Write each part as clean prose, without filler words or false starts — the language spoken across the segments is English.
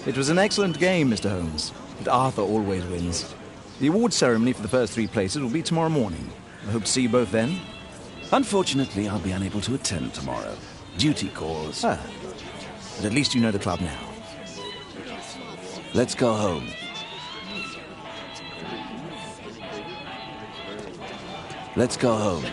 It was an excellent game, Mr. Holmes, but Arthur always wins. The award ceremony for the first 3 places will be tomorrow morning. I hope to see you both then. Unfortunately, I'll be unable to attend tomorrow. Duty calls. Ah, but at least you know the club now. Let's go home. Let's go home.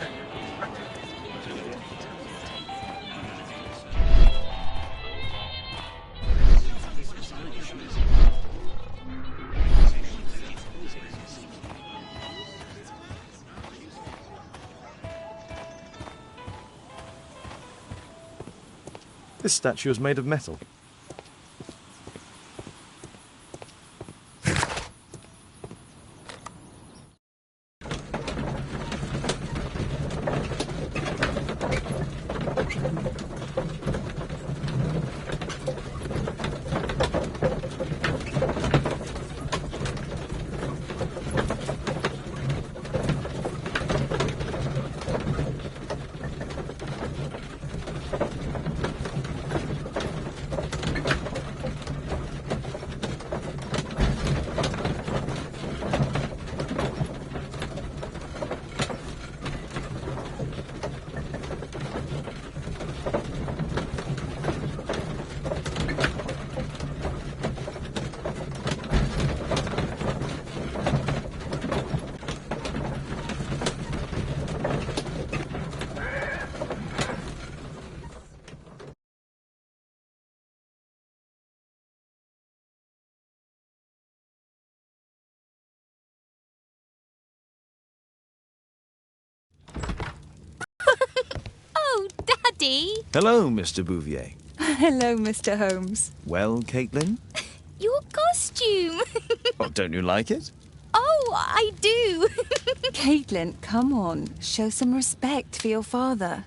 This statue is made of metal. Oh, Daddy! Hello, Mr. Bouvier. Hello, Mr. Holmes. Well, Caitlin? Your costume! Oh, don't you like it? Oh, I do! Caitlin, come on. Show some respect for your father.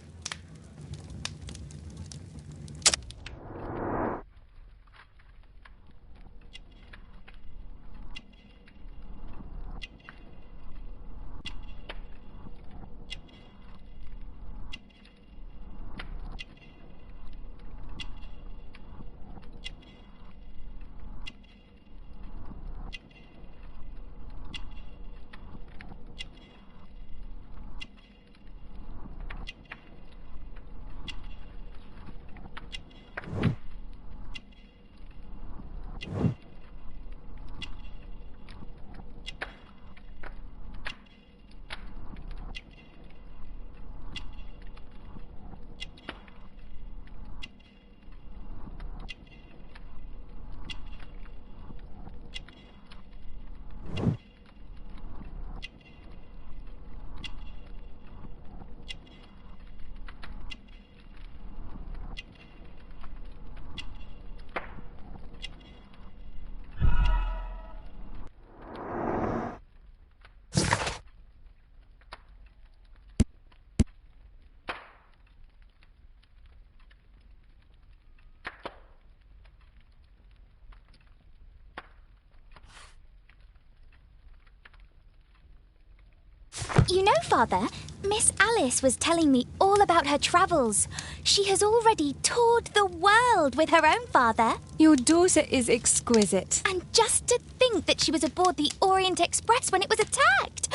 You know, Father, Miss Alice was telling me all about her travels. She has already toured the world with her own father. Your daughter is exquisite. And just to think that she was aboard the Orient Express when it was attacked.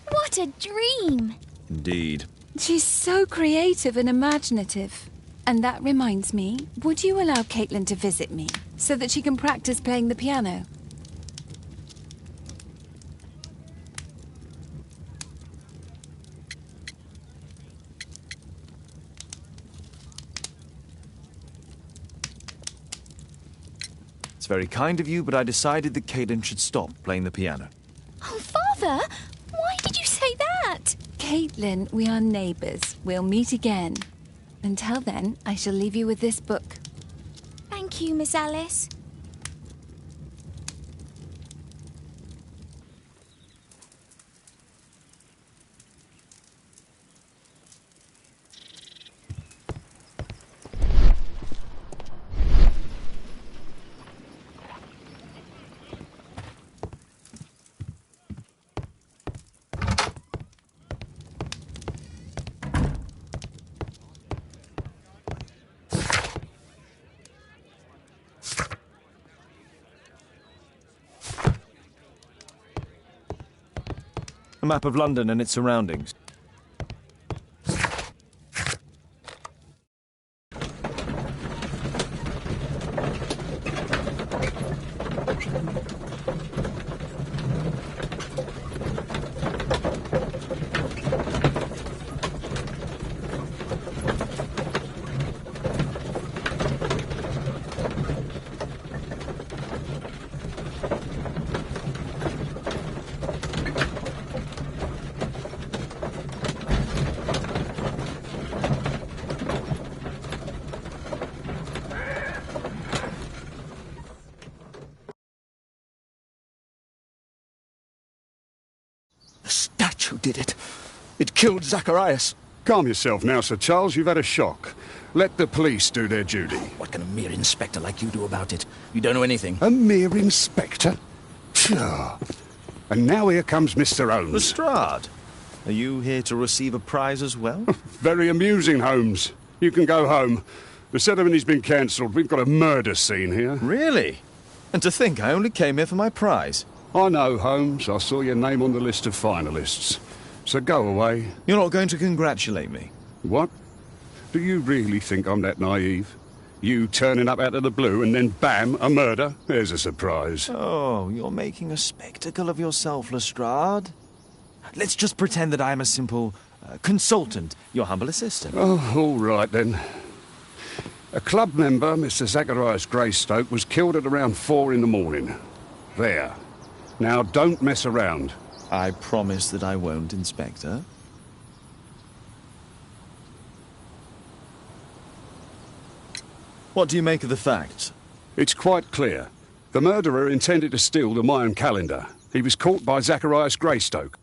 What a dream. Indeed. She's so creative and imaginative. And that reminds me, would you allow Caitlin to visit me so that she can practice playing the piano? It's very kind of you, but I decided that Caitlin should stop playing the piano. Oh, Father, why did you say that? Caitlin, we are neighbours. We'll meet again. Until then, I shall leave you with this book. Thank you, Miss Alice. map of London and its surroundings. The statue did it. It killed Zacharias. Calm yourself now, Sir Charles. You've had a shock. Let the police do their duty. What can a mere inspector like you do about it? You don't know anything. A mere inspector? Phew. And now here comes Mr. Holmes. Lestrade, are you here to receive a prize as well? Very amusing, Holmes. You can go home. The ceremony's been cancelled. We've got a murder scene here. Really? And to think I only came here for my prize. I know, Holmes. I saw your name on the list of finalists. So go away. You're not going to congratulate me? What? Do you really think I'm that naive? You turning up out of the blue and then bam, a murder? There's a surprise. Oh, you're making a spectacle of yourself, Lestrade. Let's just pretend that I am a simple consultant, your humble assistant. Oh, all right then. A club member, Mr. Zacharias Greystoke, was killed at around 4 in the morning. There. Now, don't mess around. I promise that I won't, Inspector. What do you make of the facts? It's quite clear. The murderer intended to steal the Mayan calendar. He was caught by Zacharias Greystoke.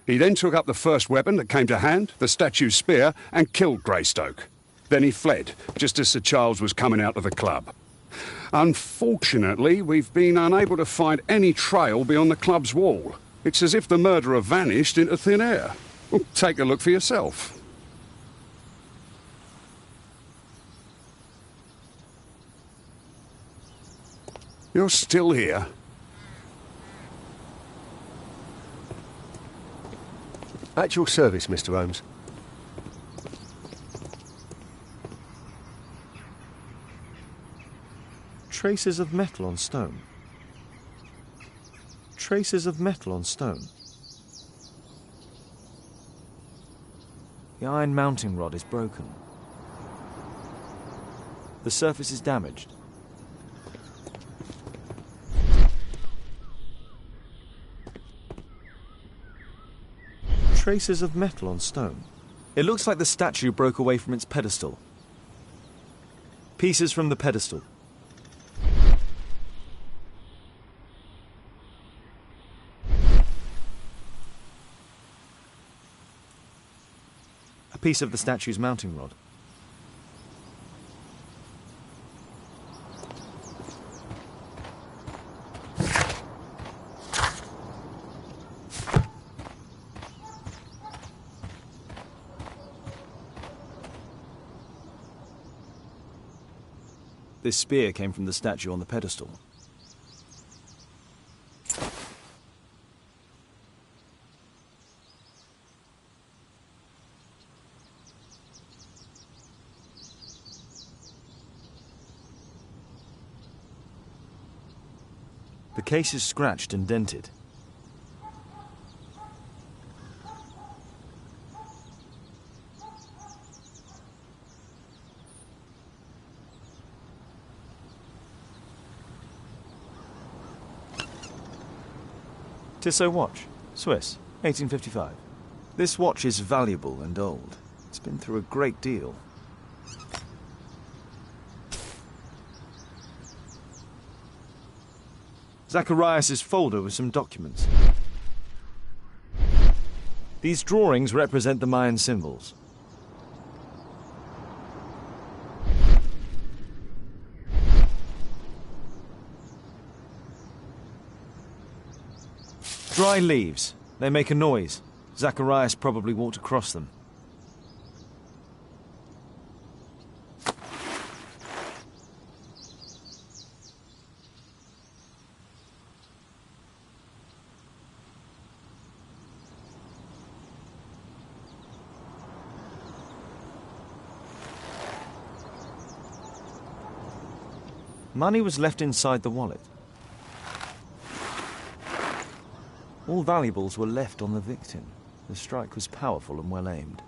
He then took up the first weapon that came to hand, the statue's spear, and killed Greystoke. Then he fled, just as Sir Charles was coming out of the club. Unfortunately, we've been unable to find any trail beyond the club's wall. It's as if the murderer vanished into thin air. Well, take a look for yourself. You're still here? At your service, Mr. Holmes. Traces of metal on stone. Traces of metal on stone. The iron mounting rod is broken. The surface is damaged. Traces of metal on stone. It looks like the statue broke away from its pedestal. Pieces from the pedestal. A piece of the statue's mounting rod. This spear came from the statue on the pedestal. The case is scratched and dented. Tissot watch, Swiss, 1855. This watch is valuable and old. It's been through a great deal. Zacharias' folder with some documents. These drawings represent the Mayan symbols. Dry leaves. They make a noise. Zacharias probably walked across them. Money was left inside the wallet. All valuables were left on the victim. The strike was powerful and well aimed.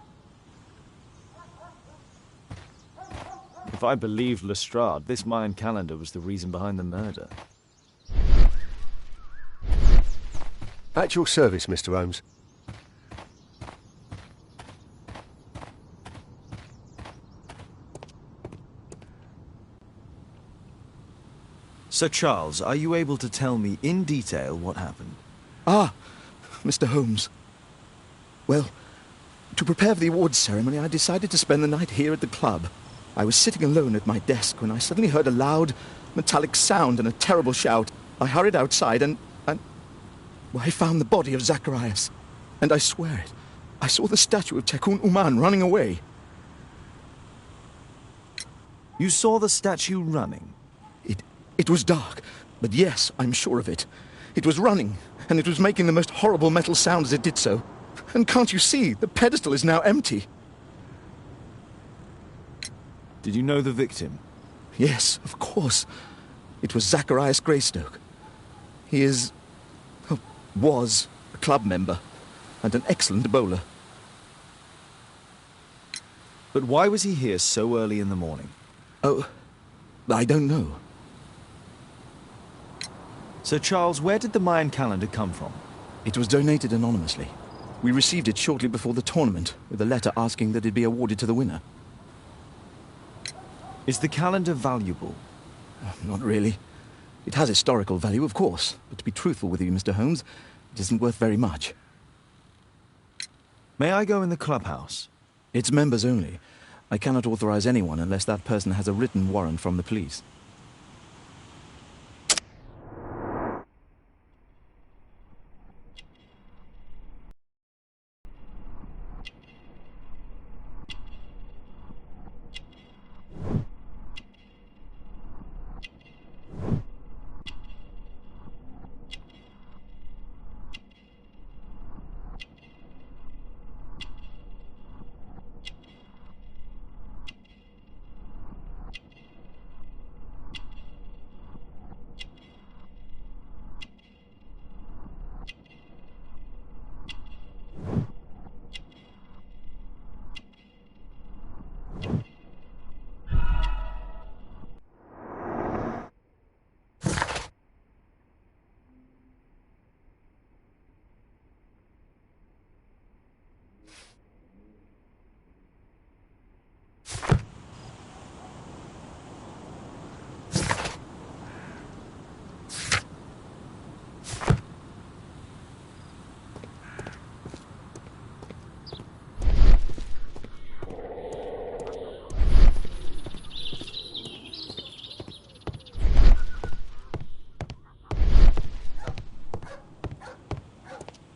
If I believed Lestrade, this Mayan calendar was the reason behind the murder. At your service, Mr. Holmes. Sir Charles, are you able to tell me in detail what happened? Ah, Mr. Holmes. Well, to prepare for the awards ceremony, I decided to spend the night here at the club. I was sitting alone at my desk when I suddenly heard a loud, metallic sound and a terrible shout. I hurried outside and well, I found the body of Zacharias. And I swear it, I saw the statue of Tekun Uman running away. You saw the statue running? It was dark, but yes, I'm sure of it. It was running, and it was making the most horrible metal sound as it did so. And can't you see, the pedestal is now empty. Did you know the victim? Yes, of course. It was Zacharias Greystoke. He was a club member, and an excellent bowler. But why was he here so early in the morning? Oh, I don't know. Sir Charles, where did the Mayan calendar come from? It was donated anonymously. We received it shortly before the tournament, with a letter asking that it be awarded to the winner. Is the calendar valuable? Not really. It has historical value, of course, but to be truthful with you, Mr. Holmes, it isn't worth very much. May I go in the clubhouse? It's members only. I cannot authorize anyone unless that person has a written warrant from the police.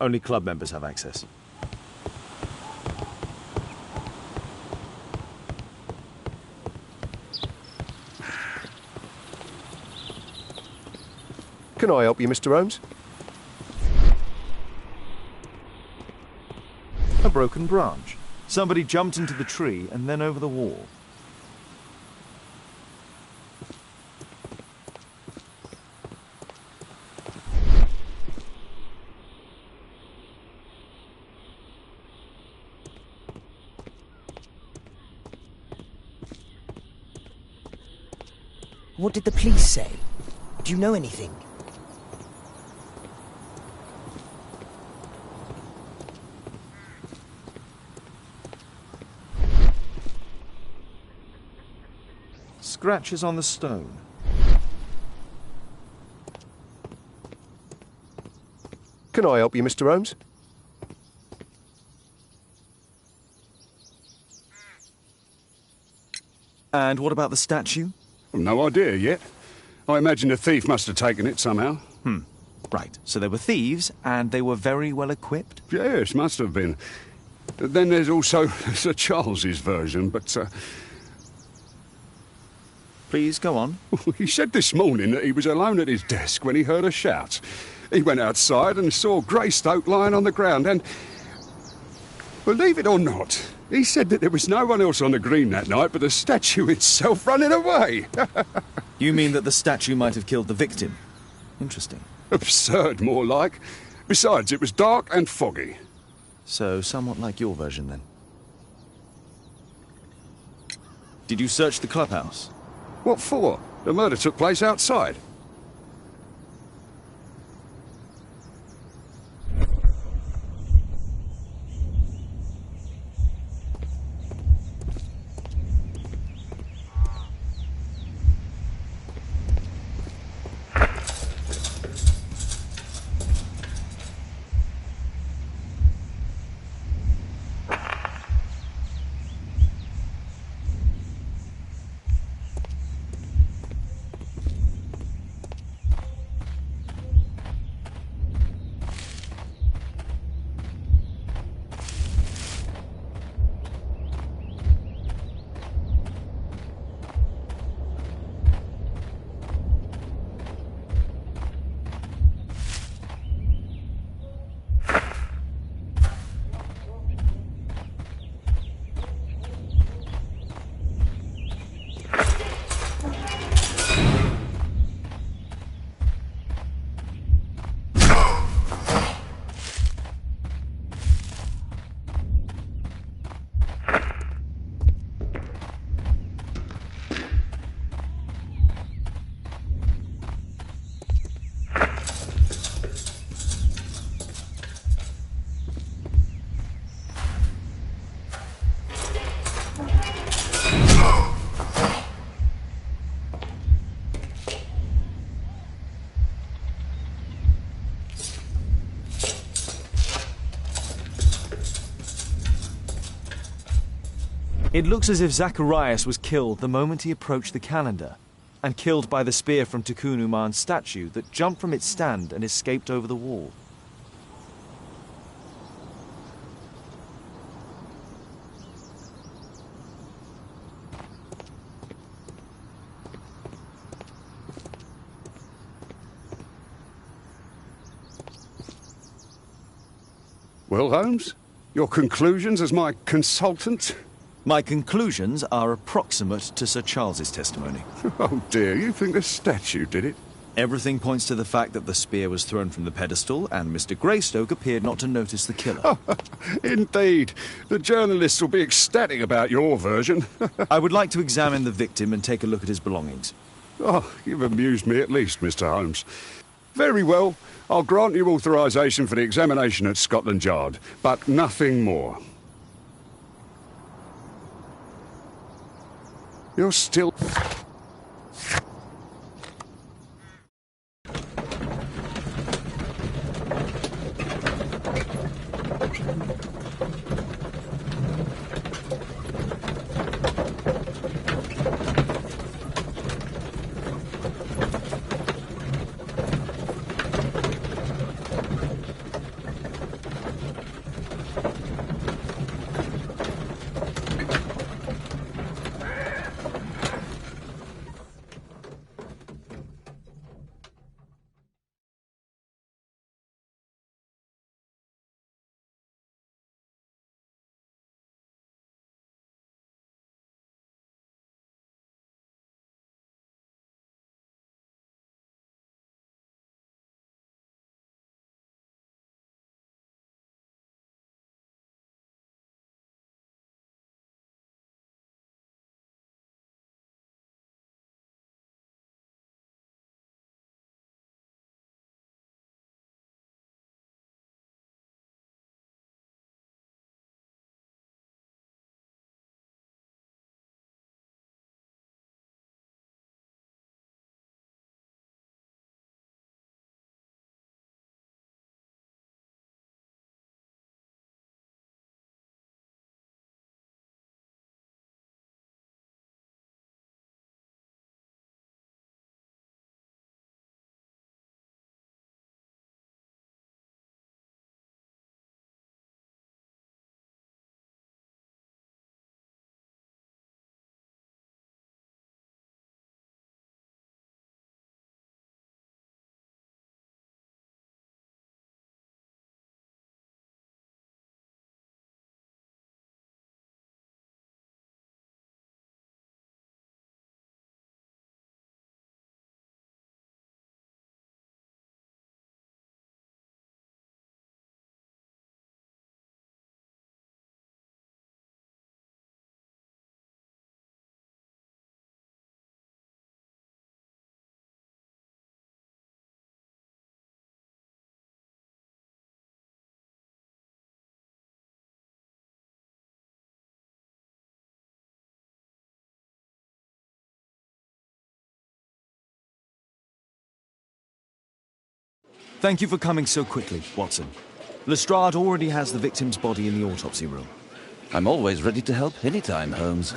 Only club members have access. Can I help you, Mr. Holmes? A broken branch. Somebody jumped into the tree and then over the wall. What did the police say? Do you know anything? Scratches on the stone. Can I help you, Mr. Holmes? And what about the statue? No idea yet. I imagine a thief must have taken it somehow. Right, so they were thieves, and they were very well equipped? Yes, must have been. Then there's also Sir Charles's version, but Please, go on. he said this morning that he was alone at his desk when he heard a shout. He went outside and saw Greystoke lying on the ground, and Believe it or not, he said that there was no one else on the green that night but the statue itself running away. You mean that the statue might have killed the victim? Interesting. Absurd, more like. Besides, it was dark and foggy. So, somewhat like your version, then. Did you search the clubhouse? What for? The murder took place outside. It looks as if Zacharias was killed the moment he approached the calendar, and killed by the spear from Tikkun Uman's statue that jumped from its stand and escaped over the wall. Well, Holmes, your conclusions as my consultant? My conclusions are approximate to Sir Charles's testimony. Oh dear, you think the statue did it? Everything points to the fact that the spear was thrown from the pedestal, and Mr. Greystoke appeared not to notice the killer. Indeed. The journalists will be ecstatic about your version. I would like to examine the victim and take a look at his belongings. Oh, you've amused me at least, Mr. Holmes. Very well. I'll grant you authorization for the examination at Scotland Yard, but nothing more. You're still... Thank you for coming so quickly, Watson. Lestrade already has the victim's body in the autopsy room. I'm always ready to help anytime, Holmes.